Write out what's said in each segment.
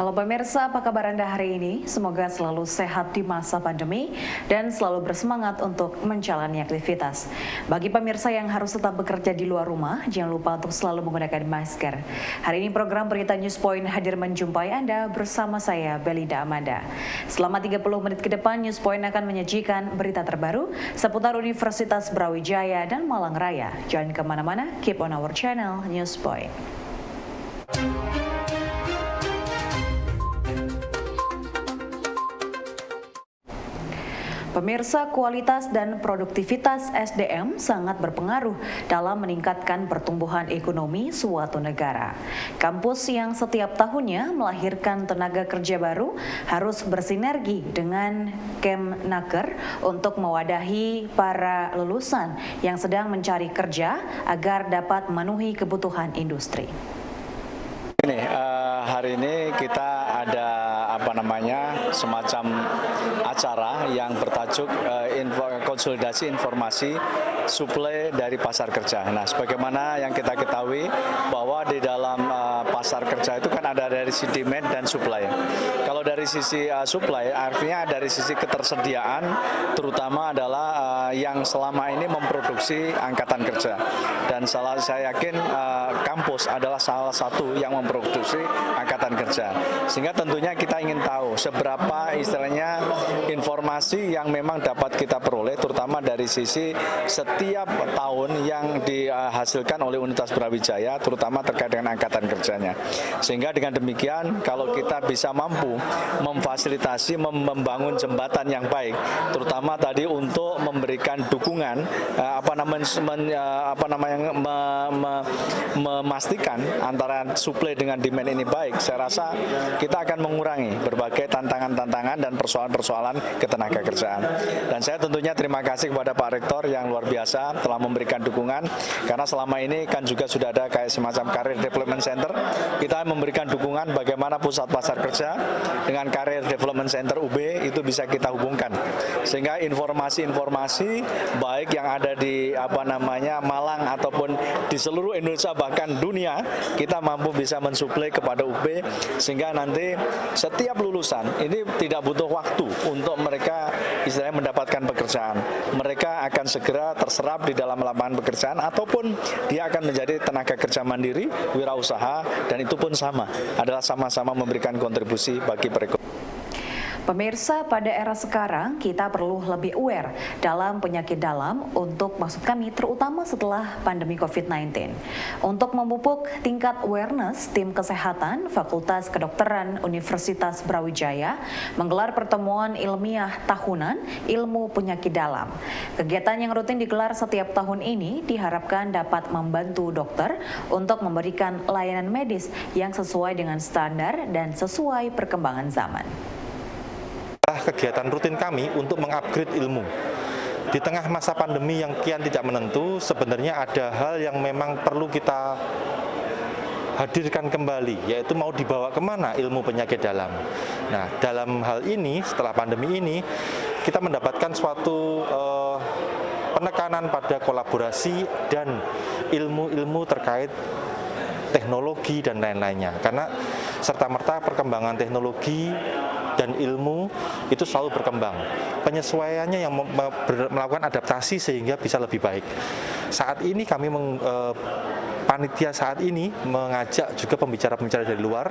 Halo pemirsa, apa kabar Anda hari ini? Semoga selalu sehat di masa pandemi dan selalu bersemangat untuk menjalani aktivitas. Bagi pemirsa yang harus tetap bekerja di luar rumah, jangan lupa untuk selalu menggunakan masker. Hari ini program Berita Newspoint hadir menjumpai Anda bersama saya, Belida Amanda. Selama 30 menit ke depan, Newspoint akan menyajikan berita terbaru seputar Universitas Brawijaya dan Malang Raya. Jangan kemana-mana, keep on our channel, Newspoint. Pemirsa, kualitas dan produktivitas SDM sangat berpengaruh dalam meningkatkan pertumbuhan ekonomi suatu negara. Kampus yang setiap tahunnya melahirkan tenaga kerja baru harus bersinergi dengan Kemnaker untuk mewadahi para lulusan yang sedang mencari kerja agar dapat memenuhi kebutuhan industri. Hari ini kita ada semacam acara yang bertajuk konsolidasi informasi suplai dari pasar kerja. Nah, sebagaimana yang kita ketahui bahwa di dalam pasar kerja itu kan ada dari sisi demand dan supply. Kalau dari sisi supply, artinya dari sisi ketersediaan, terutama adalah yang selama ini memproduksi angkatan kerja. Dan saya yakin kampus adalah salah satu yang memproduksi angkatan kerja. Sehingga tentunya kita ingin tahu seberapa istilahnya informasi yang memang dapat kita peroleh, terutama dari sisi setiap tahun yang dihasilkan oleh Universitas Brawijaya, terutama terkait dengan angkatan kerjanya. Sehingga dengan demikian, kalau kita bisa mampu memfasilitasi, membangun jembatan yang baik, terutama tadi untuk memberikan dukungan, memastikan antara supply dengan demand ini baik, saya rasa kita akan mengurangi berbagai tantangan-tantangan dan persoalan-persoalan ketenaga kerjaan. Dan saya tentunya terima kasih kepada Pak Rektor yang luar biasa telah memberikan dukungan, karena selama ini kan juga sudah ada kayak semacam Career Development Center. Kita memberikan dukungan bagaimana pusat pasar kerja dengan Career Development Center UB itu bisa kita hubungkan, sehingga informasi-informasi baik yang ada di Malang ataupun di seluruh Indonesia bahkan dunia, kita mampu bisa mensuplai kepada UB, sehingga nanti setiap lulusan ini tidak butuh waktu untuk mereka istilahnya mendapatkan pekerjaan. Mereka akan segera terserap di dalam lapangan pekerjaan, ataupun dia akan menjadi tenaga kerja mandiri, wirausaha, dan itu pun sama, adalah sama-sama memberikan kontribusi bagi perekonomian. Pemirsa, pada era sekarang kita perlu lebih aware dalam penyakit dalam maksud kami terutama setelah pandemi COVID-19. Untuk memupuk tingkat awareness, tim kesehatan Fakultas Kedokteran Universitas Brawijaya menggelar pertemuan ilmiah tahunan ilmu penyakit dalam. Kegiatan yang rutin digelar setiap tahun ini diharapkan dapat membantu dokter untuk memberikan layanan medis yang sesuai dengan standar dan sesuai perkembangan zaman. Kegiatan rutin kami untuk mengupgrade ilmu. Di tengah masa pandemi yang kian tidak menentu, sebenarnya ada hal yang memang perlu kita hadirkan kembali, yaitu mau dibawa kemana ilmu penyakit dalam. Nah, dalam hal ini, setelah pandemi ini, kita mendapatkan suatu penekanan pada kolaborasi dan ilmu-ilmu terkait teknologi dan lain-lainnya. Karena serta-merta perkembangan teknologi dan ilmu itu selalu berkembang. Penyesuaiannya yang melakukan adaptasi sehingga bisa lebih baik. Saat ini kami panitia saat ini mengajak juga pembicara-pembicara dari luar,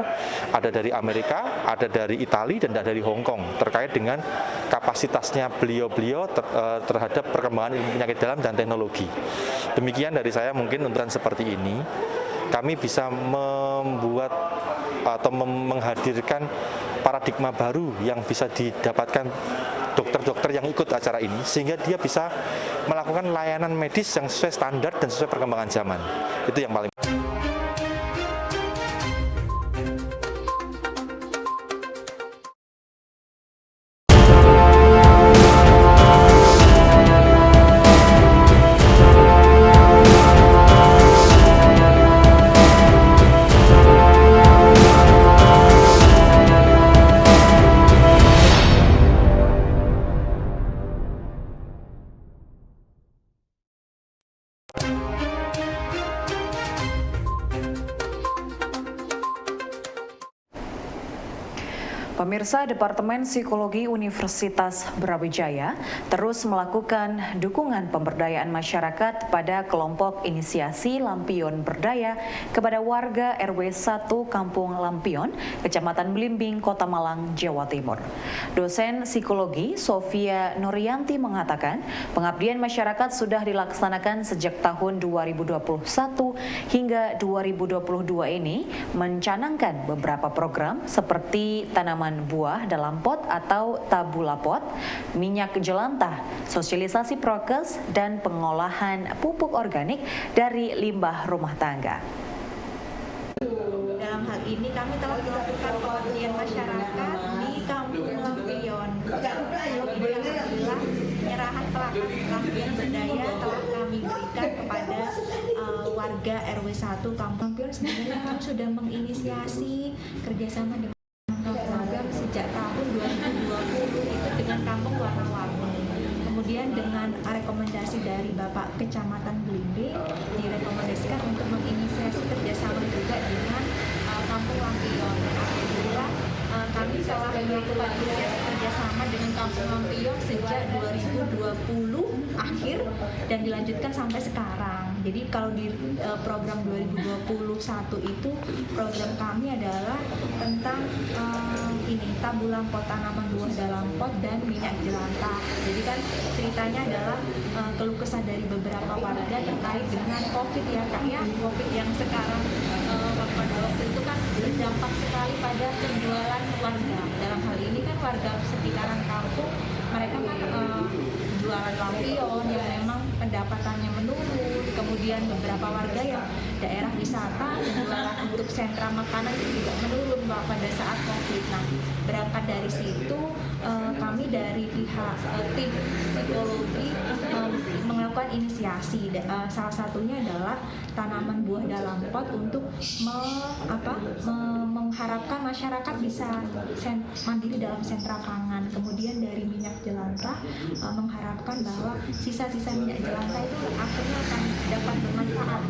ada dari Amerika, ada dari Italia, dan ada dari Hong Kong, terkait dengan kapasitasnya beliau-beliau terhadap perkembangan ilmu penyakit dalam dan teknologi. Demikian dari saya, mungkin unturan seperti ini kami bisa membuat atau menghadirkan paradigma baru yang bisa didapatkan dokter-dokter yang ikut acara ini, sehingga dia bisa melakukan layanan medis yang sesuai standar dan sesuai perkembangan zaman. Itu yang paling Pemirsa, Departemen Psikologi Universitas Brawijaya terus melakukan dukungan pemberdayaan masyarakat pada kelompok inisiasi Lampion Berdaya kepada warga RW 1 Kampung Lampion, Kecamatan Blimbing, Kota Malang, Jawa Timur. Dosen psikologi Sofia Nurianti mengatakan, pengabdian masyarakat sudah dilaksanakan sejak tahun 2021 hingga 2022 ini, mencanangkan beberapa program seperti tanaman buah dalam pot atau tabula pot, minyak jelantah, sosialisasi prokes, dan pengolahan pupuk organik dari limbah rumah tangga. Dalam hal ini kami telah melakukan pengabdian masyarakat di Kampung Lampion. Alhamdulillah, penyerahan Lampion Berdaya telah kami berikan kepada warga RW 1 Kampung Lampion. Sebenarnya kami sudah menginisiasi kerjasama dengan Kampung Lampion sejak tahun 2020 itu dengan Kampung Warna-Warni. Kemudian dengan rekomendasi dari Bapak Kecamatan Blimbing direkomendasikan untuk menginisiasi kerjasama juga dengan Kampung Lampion. Alhamdulillah kami telah melakukan kerjasama dengan Kampung Lampion sejak 2020 akhir dan dilanjutkan sampai sekarang. Jadi kalau di program 2021 itu program kami adalah tentang tabula pot, tanaman buah dalam pot, dan minyak jelantah. Jadi kan ceritanya adalah keluh kesah dari beberapa warga terkait dengan COVID ya Kak ya, COVID yang sekarang pada waktu itu kan berdampak sekali pada penjualan warga. Dalam hal ini kan warga sekitaran kampung mereka kan jualan lampion yang memang pendapatannya menurun, kemudian beberapa warga yang daerah wisata penjualan untuk sentra makanan itu juga menurun pada saat COVID. Nah, berangkat dari situ kami dari pihak tim psikologi melakukan inisiasi. Salah satunya adalah tanaman buah dalam pot untuk mengharapkan masyarakat bisa mandiri dalam sentra pangan. Kemudian dari minyak jelantah mengharapkan bahwa sisa-sisa minyak jelantah itu akhirnya akan dapat bermanfaat.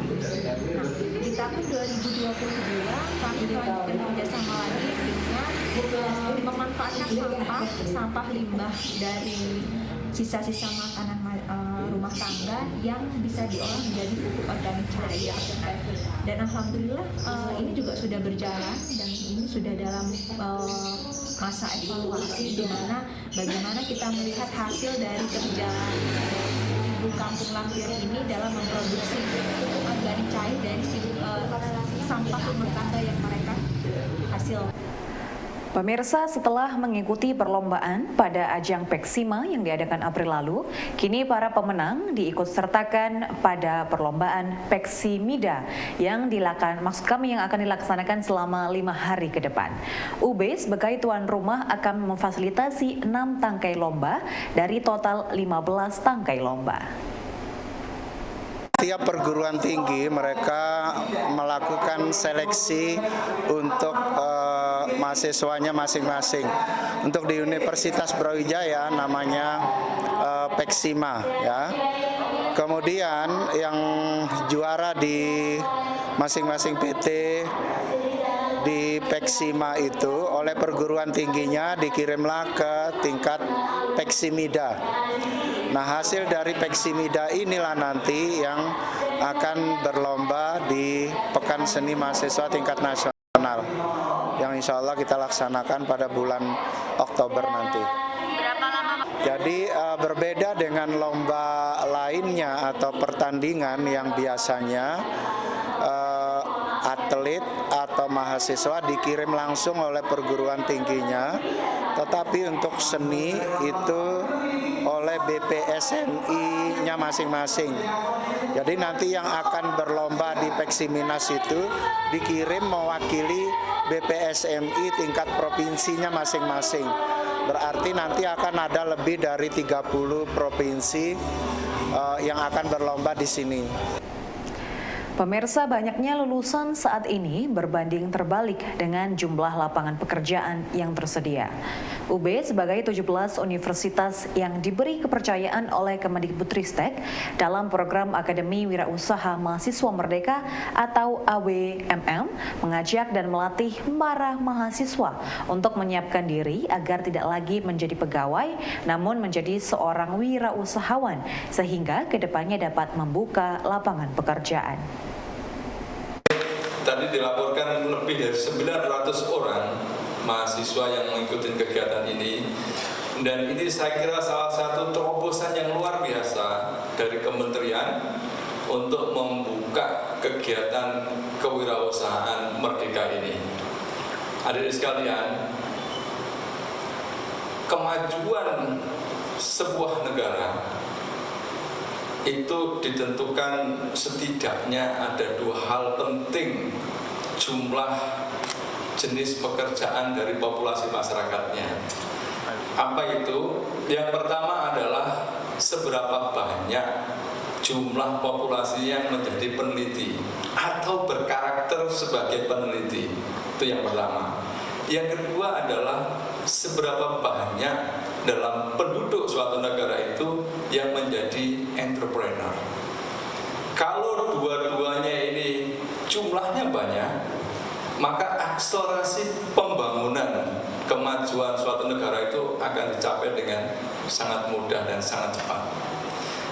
Nah, di tahun 2022 kami melanjutkan kerjasama lagi dengan memanfaatkan sampah limbah dari sisa-sisa makanan rumah tangga yang bisa diolah menjadi pupuk organik cair. Dan alhamdulillah ini juga sudah berjalan dan ini sudah dalam masa evaluasi di mana bagaimana kita melihat hasil dari kerja Ibu Kampung Lampion ini dalam memproduksi pupuk organik cair dari sampah rumah tangga yang mereka hasil. Pemirsa, setelah mengikuti perlombaan pada ajang Peksima yang diadakan April lalu, kini para pemenang diikutsertakan pada perlombaan Peksimida yang akan dilaksanakan selama 5 hari ke depan. UB sebagai tuan rumah akan memfasilitasi 6 tangkai lomba dari total 15 tangkai lomba. Tiap perguruan tinggi mereka melakukan seleksi untuk mahasiswanya masing-masing. Untuk di Universitas Brawijaya namanya Peksima ya. Kemudian yang juara di masing-masing PT di Peksima itu oleh perguruan tingginya dikirimlah ke tingkat Peksimida. Nah, hasil dari Peksimida inilah nanti yang akan berlomba di Pekan Seni Mahasiswa tingkat nasional yang insya Allah kita laksanakan pada bulan Oktober nanti. Jadi berbeda dengan lomba lainnya atau pertandingan yang biasanya atlet atau mahasiswa dikirim langsung oleh perguruan tingginya, tetapi untuk seni itu oleh BPSMI-nya masing-masing. Jadi nanti yang akan berlomba di Peksiminas itu dikirim mewakili BPSMI tingkat provinsinya masing-masing. Berarti nanti akan ada lebih dari 30 provinsi yang akan berlomba di sini. Pemirsa, banyaknya lulusan saat ini berbanding terbalik dengan jumlah lapangan pekerjaan yang tersedia. UB sebagai 17 universitas yang diberi kepercayaan oleh Kemendikbudristek dalam program Akademi Wirausaha Mahasiswa Merdeka atau AWMM mengajak dan melatih para mahasiswa untuk menyiapkan diri agar tidak lagi menjadi pegawai namun menjadi seorang wirausahawan sehingga kedepannya dapat membuka lapangan pekerjaan. Tadi dilaporkan lebih dari 900 orang mahasiswa yang mengikuti kegiatan ini, dan ini saya kira salah satu terobosan yang luar biasa dari kementerian untuk membuka kegiatan kewirausahaan merdeka ini. Hadirin sekalian, kemajuan sebuah negara itu ditentukan setidaknya ada dua hal penting: jumlah jenis pekerjaan dari populasi masyarakatnya. Apa itu? Yang pertama adalah seberapa banyak jumlah populasi yang menjadi peneliti atau berkarakter sebagai peneliti. Itu yang pertama. Yang kedua adalah seberapa banyak dalam penduduk suatu negara itu yang menjadi entrepreneur. Kalau dua-duanya ini jumlahnya banyak, maka akselerasi pembangunan kemajuan suatu negara itu akan dicapai dengan sangat mudah dan sangat cepat.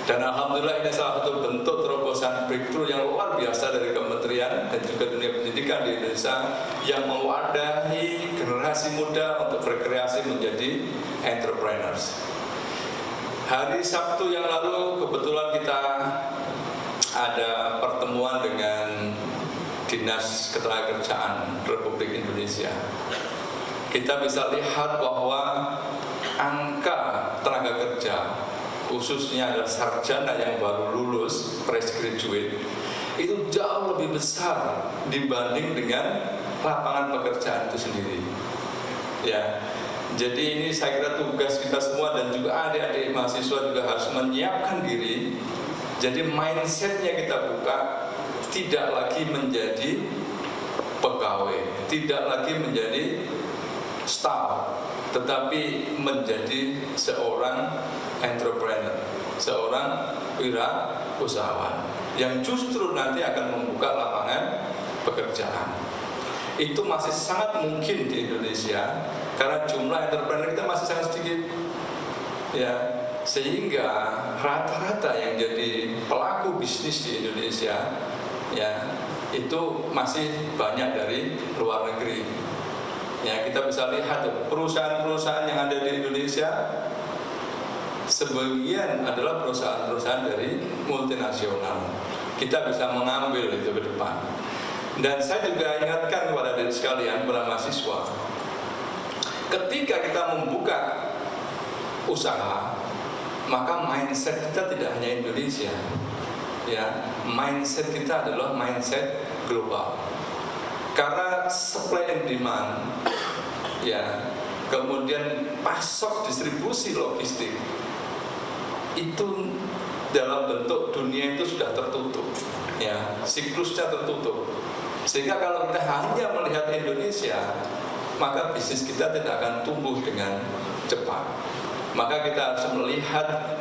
Dan alhamdulillah ini salah satu bentuk terobosan breakthrough yang luar biasa dari kementerian dan juga dunia pendidikan di Indonesia yang mewadahi generasi muda untuk berkreasi menjadi entrepreneurs. Hari Sabtu yang lalu kebetulan kita ada pertemuan dengan Dinas Ketenagakerjaan Republik Indonesia. Kita bisa lihat bahwa angka tenaga kerja khususnya adalah sarjana yang baru lulus, fresh graduate, itu jauh lebih besar dibanding dengan lapangan pekerjaan itu sendiri. Ya, jadi ini saya kira tugas kita semua dan juga adik-adik mahasiswa juga harus menyiapkan diri. Jadi mindsetnya kita buka, tidak lagi menjadi pegawai, tidak lagi menjadi staff, tetapi menjadi seorang entrepreneur, seorang wirausahawan yang justru nanti akan membuka lapangan pekerjaan. Itu masih sangat mungkin di Indonesia karena jumlah entrepreneur kita masih sangat sedikit, ya, sehingga rata-rata yang jadi pelaku bisnis di Indonesia, ya, itu masih banyak dari luar negeri. Ya, kita bisa lihat perusahaan-perusahaan yang ada di Indonesia sebagian adalah perusahaan-perusahaan dari multinasional. Kita bisa mengambil itu ke depan. Dan saya juga ingatkan kepada diri sekalian, para mahasiswa, ketika kita membuka usaha, maka mindset kita tidak hanya Indonesia. Ya, mindset kita adalah mindset global. Karena supply and demand, ya, kemudian pasok distribusi logistik itu dalam bentuk dunia itu sudah tertutup, ya, siklusnya tertutup. Sehingga kalau kita hanya melihat Indonesia, maka bisnis kita tidak akan tumbuh dengan cepat. Maka kita harus melihat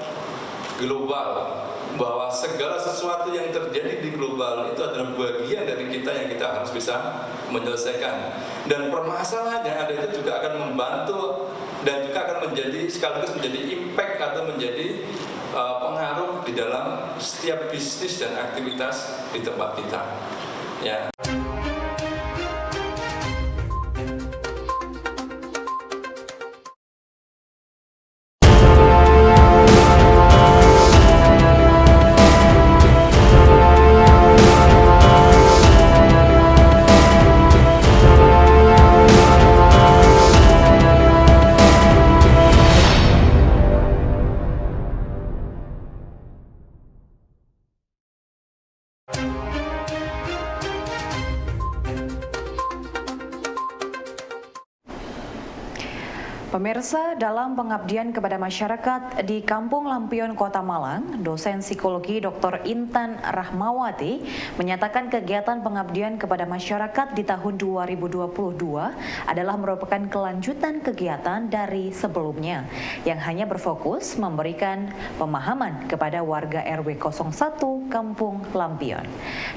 global, bahwa segala sesuatu yang terjadi di global itu adalah bagian dari kita yang kita harus bisa menyelesaikan. Dan permasalahan yang ada itu juga akan membantu dan juga akan menjadi sekaligus menjadi impact atau menjadi pengaruh di dalam setiap bisnis dan aktivitas di tempat kita. Ya. Pemirsa, dalam pengabdian kepada masyarakat di Kampung Lampion, Kota Malang, dosen psikologi Dr. Intan Rahmawati menyatakan kegiatan pengabdian kepada masyarakat di tahun 2022 adalah merupakan kelanjutan kegiatan dari sebelumnya yang hanya berfokus memberikan pemahaman kepada warga RW 01 Kampung Lampion.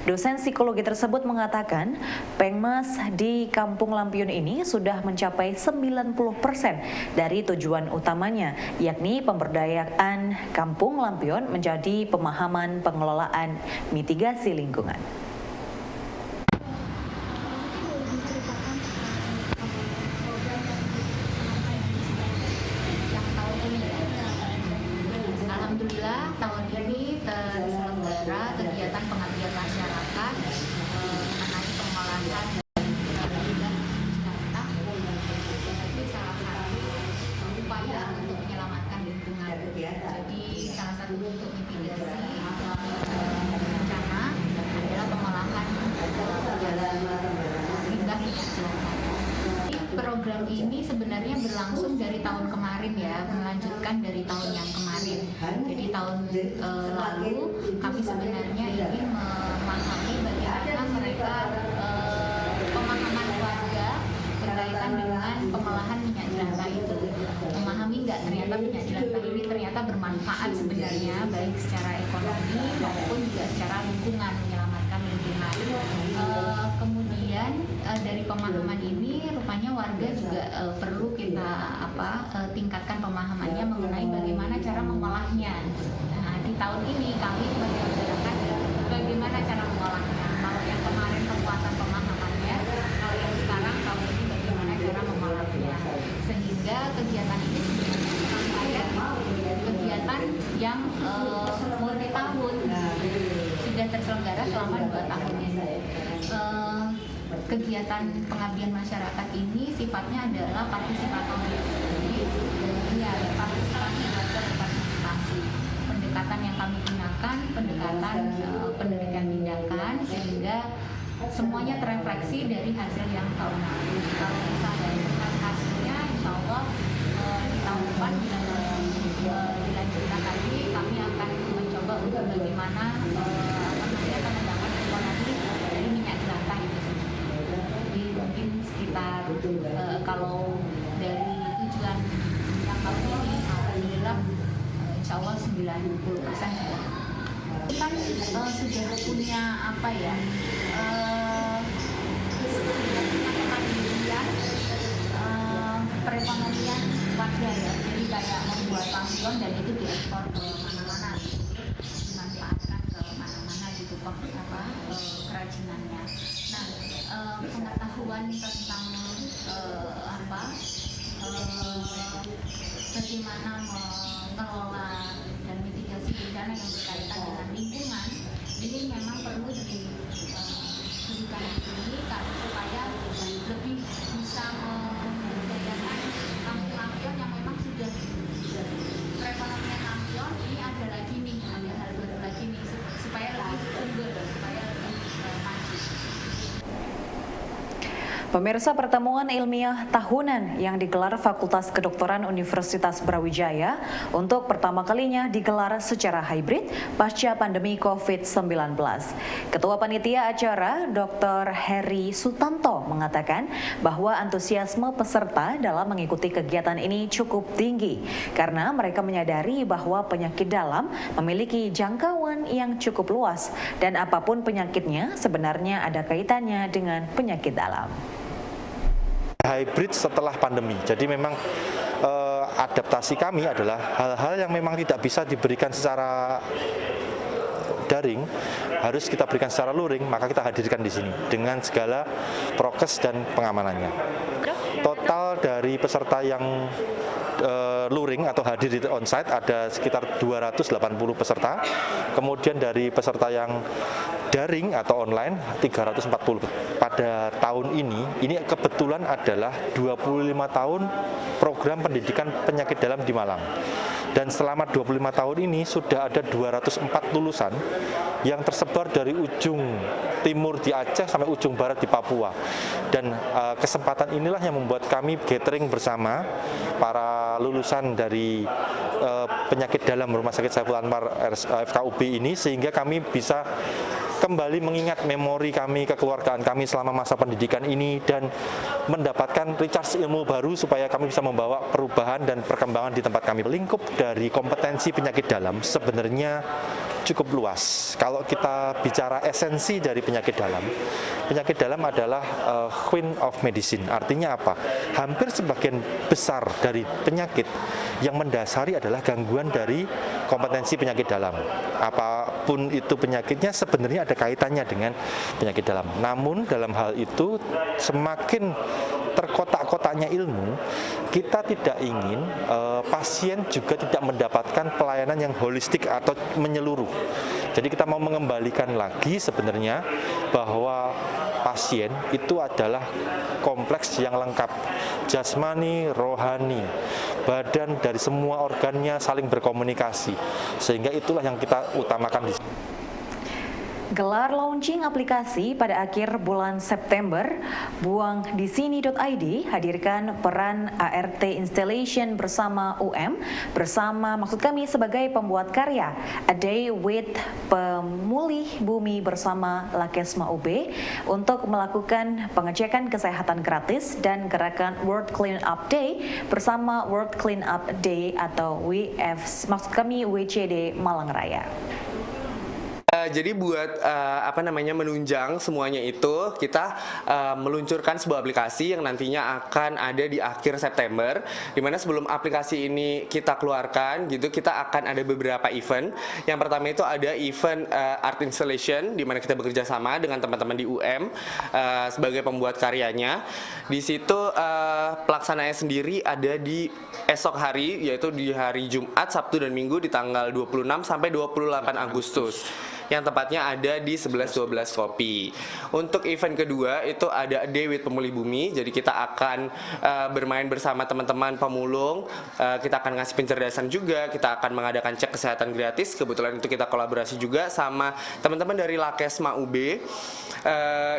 Dosen psikologi tersebut mengatakan Pengmas di Kampung Lampion ini sudah mencapai 90% dari tujuan utamanya, yakni pemberdayaan Kampung Lampion menjadi pemahaman pengelolaan mitigasi lingkungan. Alhamdulillah tahun ini terselenggara kegiatan pengabdian masyarakat mengenai pengolahan upaya untuk menyelamatkan lingkungan. Jadi salah satu bentuk mitigasi bencana adalah pengolahan limbah minyak jelantah. Program ini sebenarnya berlangsung dari tahun kemarin ya, melanjutkan dari tahun yang kemarin. Jadi tahun lalu kami sebenarnya ingin memahami bagaimana mereka pemahaman warga berkaitan dengan pengolahan minyak jelantah itu. Memahami nggak ternyata minyak jelantah ini ternyata bermanfaat sebenarnya baik secara ekonomi maupun juga secara lingkungan, menyelamatkan lingkungan. Kemudian dari pemahaman ini rupanya warga juga perlu kita tingkatkan pemahamannya mengenai bagaimana cara mengolahnya. Nah, di tahun ini kami sebagai masyarakat bagaimana cara mengolahnya. Kalau yang kemarin penguatan pemahamannya, kalau yang sekarang tahun ini bagaimana cara mengolahnya. Sehingga kegiatan ini sebenarnya kegiatan yang multi tahun sudah terselenggara selama 2 tahun ini. Kegiatan pengabdian masyarakat ini sifatnya adalah partisipatif. Jadi ya partisipasi warga berpartisipasi. Pendekatan yang kami gunakan pendekatan penelitian tindakan sehingga semuanya terefleksi dari hasil yang tahun lalu. Kalau misalnya dengan hasilnya, insya Allah di tahun depan dilanjutkan lagi, kami akan mencoba untuk bagaimana pengembangan ekonomi dari minyak jelantah itu sendiri. Jadi mungkin sekitar kalau dari tujuan yang tahun ini, alhamdulillah insya Allah 90% sudah. Kan sudah punya kemandirian perekonomian warga ya, jadi kayak membuat lampion dan itu diekspor ke mana-mana, dimanfaatkan ke mana-mana gitu kerajinannya. Nah, pengetahuan tentang bagaimana mengelola dan mitigasi bencana yang berkaitan dengan lingkungan ini memang perlu diberikan di sini supaya lebih bisa memberdayakan Kampung Lampion yang memang sudah perekonomian Lampion ini ada lagi nih, ada hal baru lagi nih supaya lebih unggul, supaya lebih maju. Pemirsa, pertemuan ilmiah tahunan yang digelar Fakultas Kedokteran Universitas Brawijaya untuk pertama kalinya digelar secara hybrid pasca pandemi COVID-19. Ketua Panitia Acara Dr. Heri Sutanto mengatakan bahwa antusiasme peserta dalam mengikuti kegiatan ini cukup tinggi karena mereka menyadari bahwa penyakit dalam memiliki jangkauan yang cukup luas dan apapun penyakitnya sebenarnya ada kaitannya dengan penyakit dalam. Hybrid setelah pandemi. Jadi memang adaptasi kami adalah hal-hal yang memang tidak bisa diberikan secara daring, harus kita berikan secara luring, maka kita hadirkan di sini dengan segala prokes dan pengamanannya. Total dari peserta yang luring atau hadir di onsite ada sekitar 280 peserta. Kemudian dari peserta yang daring atau online 340. Pada tahun ini kebetulan adalah 25 tahun program pendidikan penyakit dalam di Malang. Dan selama 25 tahun ini sudah ada 204 lulusan yang tersebar dari ujung timur di Aceh sampai ujung barat di Papua. Dan kesempatan inilah yang membuat kami gathering bersama para lulusan dari penyakit dalam Rumah Sakit Saiful Anwar FKUB ini, sehingga kami bisa kembali mengingat memori kami, kekeluargaan kami selama masa pendidikan ini, dan mendapatkan recharge ilmu baru supaya kami bisa membawa perubahan dan perkembangan di tempat kami. Lingkup dari kompetensi penyakit dalam sebenarnya cukup luas. Kalau kita bicara esensi dari penyakit dalam adalah queen of medicine. Artinya apa? Hampir sebagian besar dari penyakit yang mendasari adalah gangguan dari kompetensi penyakit dalam. Apapun itu penyakitnya sebenarnya ada kaitannya dengan penyakit dalam. Namun dalam hal itu semakin terkotak-kotaknya ilmu, kita tidak ingin pasien juga tidak mendapatkan pelayanan yang holistik atau menyeluruh. Jadi kita mau mengembalikan lagi sebenarnya bahwa pasien itu adalah kompleks yang lengkap, jasmani, rohani, badan, dari semua organnya saling berkomunikasi, sehingga itulah yang kita utamakan di sini. Gelar launching aplikasi pada akhir bulan September, buangdisini.id hadirkan peran ART Installation bersama UM, maksud kami sebagai pembuat karya, A Day with Pemulih Bumi bersama Lakesma UB untuk melakukan pengecekan kesehatan gratis dan gerakan World Clean Up Day bersama World Clean Up Day atau WCD Malang Raya. Jadi buat menunjang semuanya itu, kita meluncurkan sebuah aplikasi yang nantinya akan ada di akhir September, dimana sebelum aplikasi ini kita keluarkan gitu, kita akan ada beberapa event. Yang pertama itu ada event art installation, dimana kita bekerja sama dengan teman-teman di UM sebagai pembuat karyanya. Di situ pelaksanaannya sendiri ada di esok hari, yaitu di hari Jumat, Sabtu, dan Minggu di tanggal 26 sampai 28 Agustus. Yang tepatnya ada di 11-12 Kopi. Untuk event kedua itu ada A Day with Pemulih Bumi. Jadi kita akan bermain bersama teman-teman pemulung. Kita akan ngasih pencerdasan juga. Kita akan mengadakan cek kesehatan gratis. Kebetulan itu kita kolaborasi juga sama teman-teman dari Lakesma UB.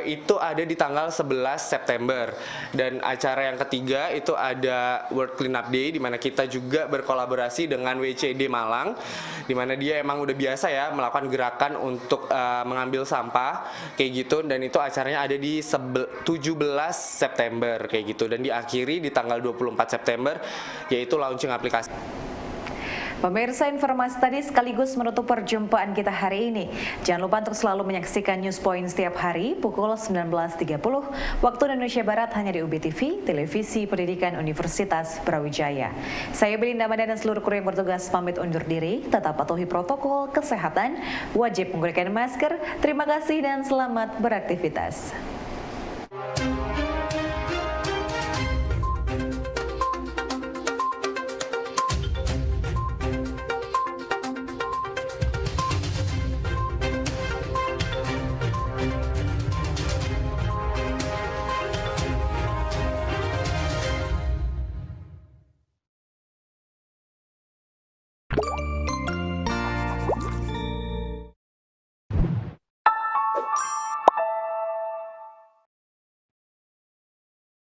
Itu ada di tanggal 11 September. Dan acara yang ketiga itu ada World Clean Up Day, di mana kita juga berkolaborasi dengan WCD Malang, di mana dia emang udah biasa ya melakukan gerakan untuk mengambil sampah kayak gitu, dan itu acaranya ada di 17 September kayak gitu, dan diakhiri di tanggal 24 September yaitu launching aplikasi. Pemirsa, informasi tadi sekaligus menutup perjumpaan kita hari ini. Jangan lupa untuk selalu menyaksikan News Point setiap hari pukul 19.30 waktu Indonesia Barat hanya di UB TV, Televisi Pendidikan Universitas Brawijaya. Saya Belinda Madana dan seluruh kru yang bertugas pamit undur diri. Tetap patuhi protokol kesehatan, wajib menggunakan masker. Terima kasih dan selamat beraktivitas.